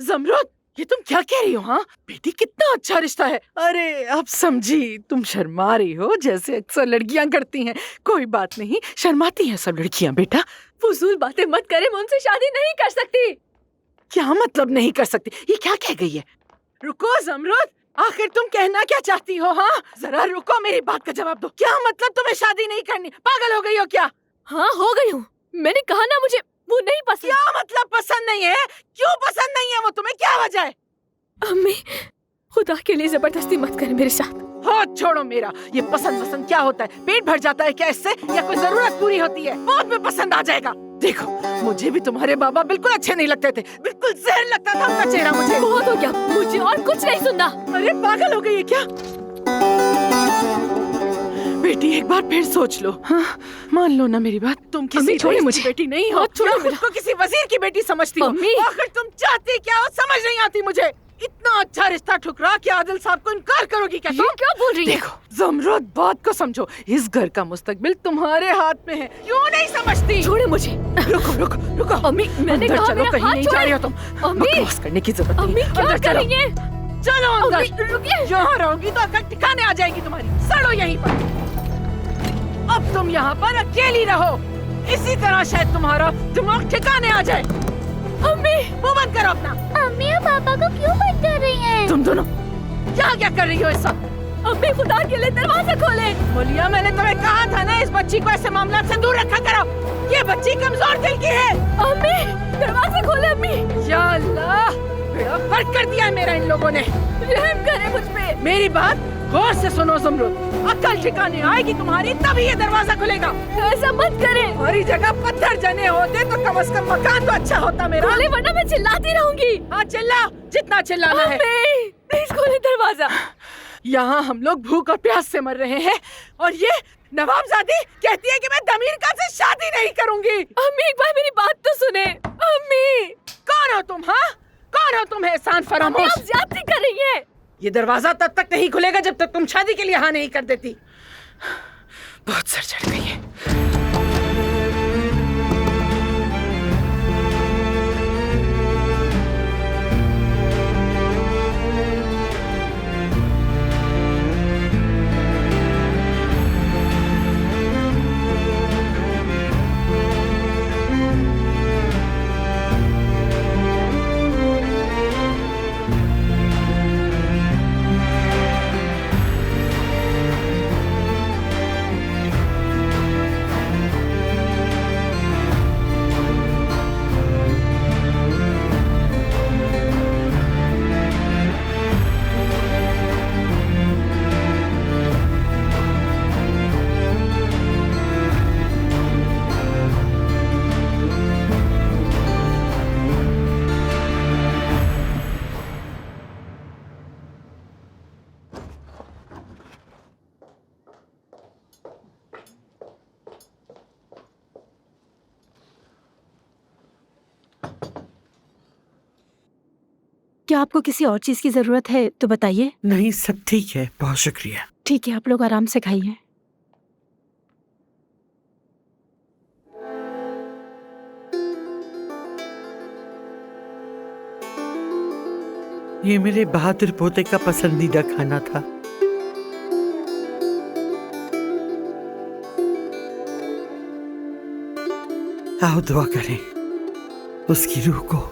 जमरुद, ये तुम क्या कह रही हो? हाँ बेटी, कितना अच्छा रिश्ता है। अरे अब समझी, तुम शर्मा रही हो जैसे अक्सर लड़कियां करती हैं। कोई बात नहीं, शर्माती हैं सब लड़कियां बेटा। फजूल बातें मत करे, मैं उनसे शादी नहीं कर सकती। क्या मतलब नहीं कर सकती? ये क्या कह गई है? रुको जमरुद, आखिर तुम कहना क्या चाहती हो? हाँ जरा रुको, मेरी बात का जवाब दो। क्या मतलब तुम्हें शादी नहीं करनी? पागल हो गई हो क्या? हाँ हो गई हूँ, मैंने कहा ना मुझे वो नहीं पसंद। क्या मतलब पसंद नहीं है? क्यों पसंद नहीं है वो तुम्हें? क्या वजह है? अम्मी, खुदा के लिए जबरदस्ती मत कर मेरे साथ। हाथ छोड़ो मेरा। ये पसंद क्या होता है? पेट भर जाता है क्या इससे, या कोई जरूरत पूरी होती है? बहुत में पसंद आ जाएगा। देखो मुझे भी तुम्हारे बाबा बिल्कुल अच्छे नहीं लगते थे, बिल्कुल जहर लगता था उनका चेहरा मुझे। बहुत हो गया, मुझे और कुछ नहीं सुनना। अरे पागल हो गई है क्या? बेटी एक बार फिर सोच लो। हाँ मान लो ना मेरी बात, तुम किसी छोड़े मुझे, बेटी नहीं हो, छोड़ो खुद को किसी वजीर की बेटी समझती हो। आखिर तुम चाहती क्या हो समझ नहीं आती मुझे। इतना अच्छा रिश्ता ठुकरा के आदिल साहब को इनकार करोगी क्या? तुम क्या बोल रही है? देखो जमरुद, बात को समझो, इस घर का मुस्तकबिल तुम्हारे हाथ में है। क्यों नहीं समझती? छोड़े मुझे। रुको रुको रुको अम्मी, मैंने कहा चलो, मेरा कहीं हाथ नहीं जा रही हो तुम। अम्मी, बकवास करने की जरूरत नहीं। अम्मी क्या कर रही हैं? चलो अंदर। अम्मी रुकिए। यहाँ रहोगी तो अकल ठिकाने आ जाएगी तुम्हारी। सड़ो यहीं पर। अब तुम यहाँ पर अकेली रहो, इसी तरह शायद तुम्हारा दिमाग ठिकाने आ जाए। अम्मी मुंह बंद करो अपना। अम्मी और पापा को क्यों बंद कर रही हैं? तुम दोनों यहाँ क्या कर रही हो इस वक्त? अम्मी खुदा के लिए दरवाजा खोले। बोलिया, मैंने तुम्हें कहा था ना इस बच्ची को ऐसे मामला से दूर रखा करो। ये बच्ची कमजोर दिल की है। अम्मी दरवाजा खोले। अम्मी, या अल्लाह, बेड़ा फर्क कर दिया है मेरा इन लोगों ने। रहम करे मुझ पे। मेरी बात गौर से सुनो जमरुद, अक्ल ठिकाने आएगी तुम्हारी तभी ये दरवाजा खुलेगा। ऐसा मत करें। हमारी जगह पत्थर जने होते तो कम से कम मकान तो अच्छा होता मेरा। खोले वरना मैं चिल्लाती रहूंगी। हाँ चिल्ला, जितना चिल्लाना है। प्लीज खोले दरवाजा। यहाँ हम लोग भूख और प्यास से मर रहे हैं और ये नवाबजादी कहती है कि मैं दमीर का से शादी नहीं करूंगी। अम्मी एक बार मेरी बात तो सुने। अम्मी कौन हो तुम? हाँ कौन हो तुम? एहसान फरामोश। आप ज्यादती कर रही हैं। ये दरवाजा तब तक नहीं खुलेगा जब तक तुम शादी के लिए हाँ नहीं कर देती। बहुत सर चढ़ गई है। क्या आपको किसी और चीज की जरूरत है तो बताइए। नहीं सब ठीक है, बहुत शुक्रिया। ठीक है, आप लोग आराम से खाइए। ये मेरे बहादुर पोते का पसंदीदा खाना था। आओ दुआ करें उसकी रूह को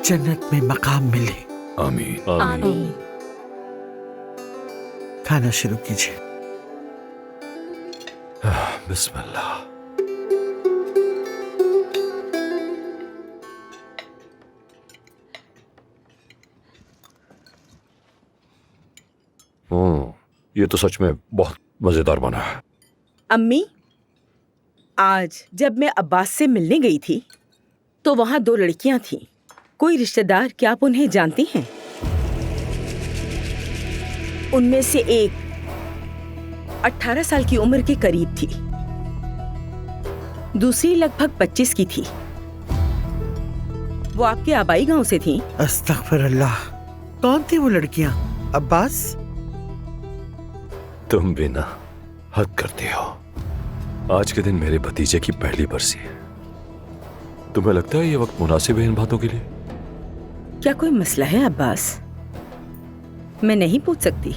जन्नत में मकाम मिले। आमीन आमीन। खाना शुरू कीजिए। बिस्मिल्लाह। ये तो सच में बहुत मजेदार बना है। अम्मी, आज जब मैं अब्बास से मिलने गई थी तो वहाँ 2 लड़कियाँ थीं। कोई रिश्तेदार, क्या आप उन्हें जानती हैं? उनमें से एक 18 साल की उम्र के करीब थी, दूसरी लगभग 25 की थी। वो आपके आबाई गांव से थीं। अस्तगफिरुल्लाह। कौन थी वो लड़कियां? अब्बास? तुम भी ना हद करती हो। आज के दिन मेरे भतीजे की पहली बरसी है। तुम्हें लगता है ये वक्त मुनासिब है इन बातों के लिए? क्या कोई मसला है अब्बास? मैं नहीं पूछ सकती।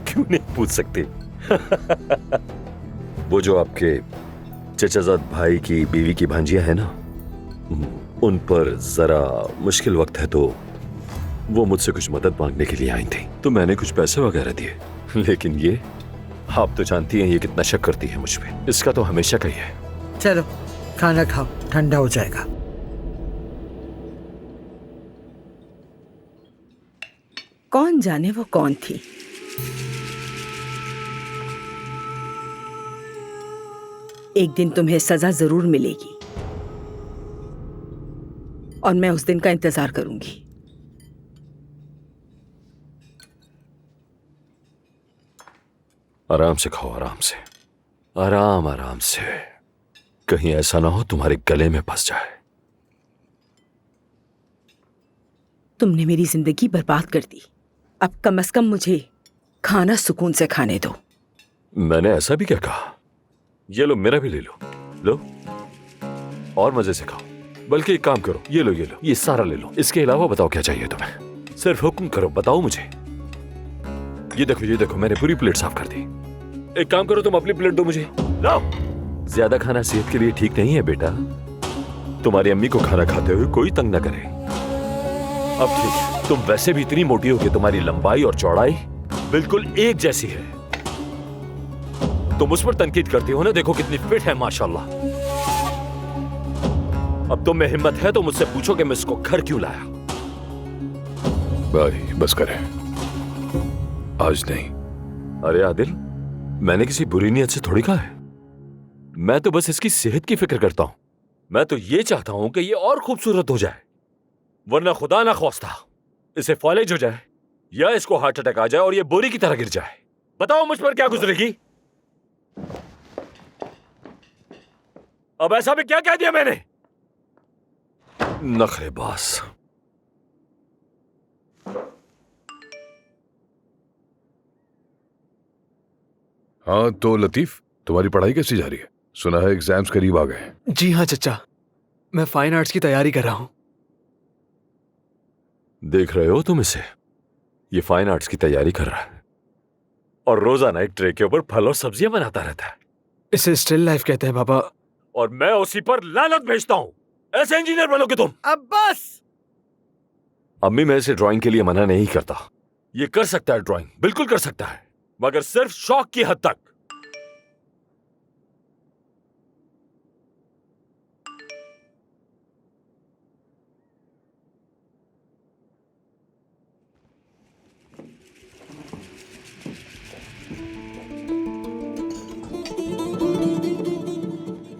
क्यों नहीं पूछ सकती? वो जो आपके चचाजाद भाई की बीवी की भांजिया है ना, उन पर जरा मुश्किल वक्त है, तो वो मुझसे कुछ मदद मांगने के लिए आई थी, तो मैंने कुछ पैसे वगैरह दिए। लेकिन ये, आप तो जानती हैं ये कितना शक करती है मुझ पे। इसका तो हमेशा का ही है। चलो खाना खाओ, ठंडा हो जाएगा। कौन जाने वो कौन थी। एक दिन तुम्हें सजा जरूर मिलेगी और मैं उस दिन का इंतजार करूंगी। आराम से खाओ, आराम से, आराम आराम से। कहीं ऐसा ना हो तुम्हारे गले में फंस जाए। तुमने मेरी जिंदगी बर्बाद कर दी। अब कम से कम मुझे खाना सुकून से खाने दो। मैंने ऐसा भी क्या कहा? ये लो, मेरा भी ले लो, लो और मजे से खाओ। बल्कि एक काम करो, ये लो, ये लो, ये सारा ले लो। इसके अलावा बताओ क्या चाहिए तुम्हें? सिर्फ हुक्म करो, बताओ मुझे। ये देखो, ये देखो, मैंने पूरी प्लेट साफ कर दी। एक काम करो, तुम अपनी प्लेट दो मुझे। लो। ज्यादा खाना सेहत के लिए ठीक नहीं है बेटा। तुम्हारी अम्मी को खाना खाते हुए कोई तंग ना करे। अब ठीक है, तुम वैसे भी इतनी मोटी हो कि तुम्हारी लंबाई और चौड़ाई बिल्कुल एक जैसी है। तुम उस पर तनकीद करती हो ना, देखो कितनी फिट है माशाल्लाह। अब तुम में हिम्मत है तो मुझसे पूछो कि मैं इसको घर क्यों लाया। भाई बस करें, आज नहीं। अरे आदिल, मैंने किसी बुरी नीयत से थोड़ी कहा है। मैं तो बस इसकी सेहत की फिक्र करता हूं। मैं तो ये चाहता हूं कि ये और खूबसूरत हो जाए, वरना खुदा ना ख्वास्ता इसे फॉलेज हो जाए या इसको हार्ट अटैक आ जाए और ये बोरी की तरह गिर जाए। बताओ मुझ पर क्या गुजरेगी? अब ऐसा भी क्या कह दिया मैंने? नखरेबाज। हाँ तो लतीफ, तुम्हारी पढ़ाई कैसी जा रही है? सुना है एग्जाम्स करीब आ गए। जी हाँ चचा, मैं फाइन आर्ट्स की तैयारी कर रहा हूँ। देख रहे हो तुम इसे? ये फाइन आर्ट्स की तैयारी कर रहा है और रोजाना एक ट्रे के ऊपर फल और सब्जियां बनाता रहता है। इसे स्टिल लाइफ कहते हैं पापा। और मैं उसी पर लानत भेजता हूं। ऐसे इंजीनियर बनोगे तुम? अब बस। अम्मी, मैं इसे ड्राइंग के लिए मना नहीं करता। ये कर सकता है ड्राइंग, बिल्कुल कर सकता है, मगर सिर्फ शौक की हद तक।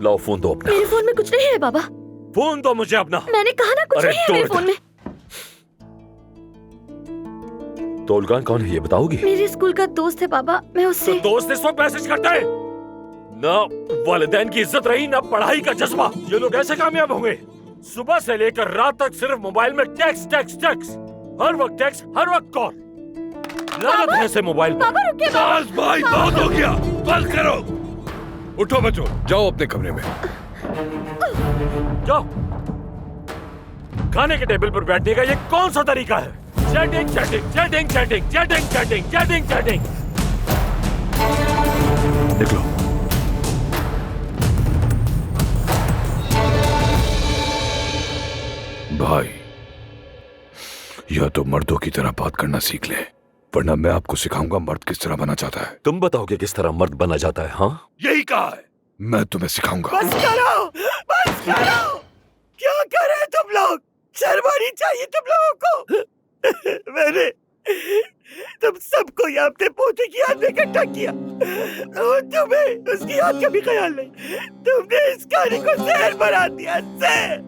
लाओ फोन दो अपना। मेरे फोन में कुछ नहीं है बाबा। फोन दो मुझे अपना। मैंने कहा ना कुछ अरे नहीं है मेरे तोड़ फोन में। तोलगान कौन है ये बताओगी? मेरे स्कूल का दोस्त है बाबा, मैं तो उससे। दोस्त इस वक्त मैसेज करता है ना। वालिदैन की इज्जत रही ना पढ़ाई का जज्बा। ये लोग ऐसे कामयाब होंगे? सुबह से लेकर रात तक सिर्फ मोबाइल में टेक्स्ट टेक्स्ट टेक्स्ट, हर वक्त टेक्स्ट, हर वक्त कॉल। लानत है ऐसे मोबाइल पर। बाबा रुकिए बाबा। बस भाई, बहुत हो गया, बंद करो। उठो बच्चों, जाओ अपने कमरे में। जाओ। खाने के टेबल पर बैठने का ये कौन सा तरीका है? Chatting chatting chatting chatting chatting chatting chatting chatting. निकलो। भाई, या तो मर्दों की तरह बात करना सीख ले, वरना मैं आपको सिखाऊंगा मर्द किस तरह बना जाता है। तुम बताओगे किस तरह मर्द बना जाता है? हाँ, यही कहा है, मैं तुम्हें सिखाऊंगा। बस करो, बस करो। क्या करे तुम लोग? शर्म आनी चाहिए तुम लोगों को। मैंने तुम सबको यहाँ अपने पोते की याद में इकट्ठा किया और तुम्हें उसकी याद का भी ख्याल नहीं। तुमने इस कहानी को जहर बना दिया, जहर।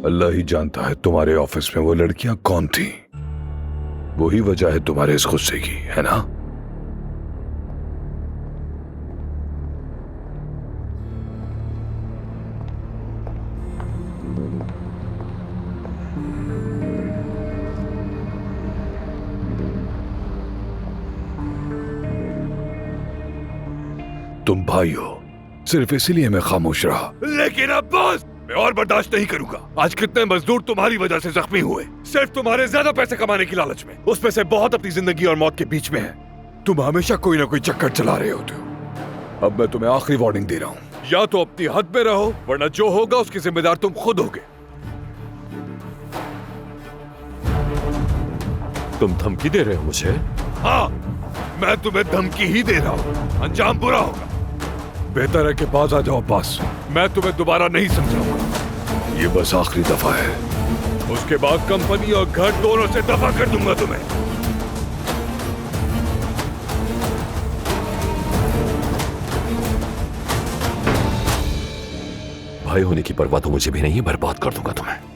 अल्लाह ही जानता है तुम्हारे ऑफिस में वो लड़कियां कौन थी। वही वजह है तुम्हारे इस गुस्से की, है ना? तुम भाई हो, सिर्फ इसीलिए मैं खामोश रहा। लेकिन अब बस, मैं और बर्दाश्त नहीं करूंगा। आज कितने मजदूर तुम्हारी वजह से जख्मी हुए, सिर्फ तुम्हारे ज्यादा पैसे कमाने की लालच में। उसमें से बहुत अपनी जिंदगी और मौत के बीच में है। तुम हमेशा कोई ना कोई चक्कर चला रहे होते हो। अब मैं तुम्हें आखिरी वार्निंग दे रहा हूँ, या तो अपनी हद में रहो, वरना जो होगा उसकी जिम्मेदार तुम खुद होगे। तुम धमकी दे रहे हो मुझे? हाँ, मैं तुम्हें धमकी ही दे रहा हूँ। अंजाम बुरा होगा। बेहतर है कि पास आ जाओ पास। मैं तुम्हें दोबारा नहीं समझाऊंगा। ये बस आखिरी दफा है, उसके बाद कंपनी और घर दोनों से दफा कर दूंगा तुम्हें। भाई होने की परवाह तो मुझे भी नहीं है, बर्बाद कर दूंगा तुम्हें।